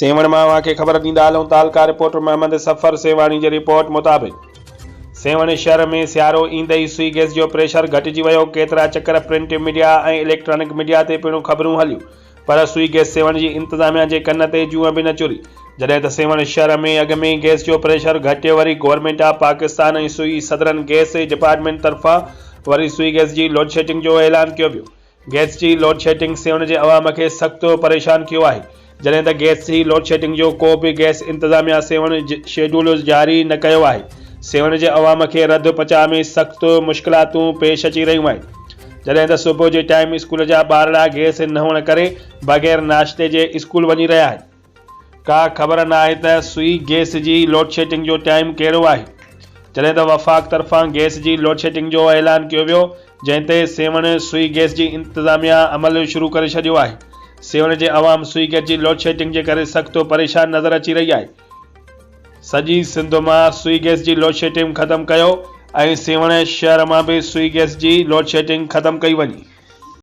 सेवण मां खे ख़बर ॾींदा हलूं तालका रिपोर्टर मोहम्मद सफ़र सेवाणी जी रिपोर्ट मुताबिक़ सेवण शहर में सियारो ईंदे ई सुई गैस जो प्रेशर घटिजी वियो। केतिरा चकर प्रिंट मीडिया ऐं इलेक्ट्रॉनिक मीडिया ते पिणु ख़बरूं हलियूं, पर सुई गैस सेवण जी इंतज़ामिया जे कन ते जूअं बि न चुरी। जॾहिं त सेवण शहर में अॻ में गैस जो प्रेशर घटियो, वरी गवर्नमेंट ऑफ पाकिस्तान ऐं सुई सदरन गैस डिपार्टमेंट तरफ़ां वरी सुई गैस जी लोड शेडिंग जो ऐलान कयो वियो। गैस जी लोड शेडिंग सेवण जे अवाम खे सख़्त परेशान कियो आहे। जॾहिं त गैस जी लोड शेडिंग जो को बि गैस इंतज़ामिया सेवण शेड्यूल जारी न कयो आहे। सेवण जे अवाम खे रद पचा में सख़्त मुश्किलातूं पेश अची रहियूं आहिनि। जॾहिं त सुबुह जे टाइम स्कूल जा ॿारड़ा गैस न हुअण करे बग़ैर नाश्ते जे स्कूल वञी रहिया आहिनि। का ख़बर न आहे त सुई गैस जी लोड शेडिंग जो टाइम कहिड़ो आहे। जॾहिं त वफ़ाक़ तरफ़ां गैस जी लोड शेडिंग जो ऐलान कयो वियो, जंहिं ते सेवण सुई गैस जी इंतज़ामिया अमल शुरू करे छॾियो आहे। सेवण जे अवाम सुई गैस जी लोड शेडिंग जे करे सख़्त परेशान नज़र अची रही आहे। सॼी सिंध मां सुई गैस जी लोड शेडिंग ख़त्म कयो ऐं सेवण शहर मां बि सुई गैस जी लोड शेडिंग ख़त्म कई वञे।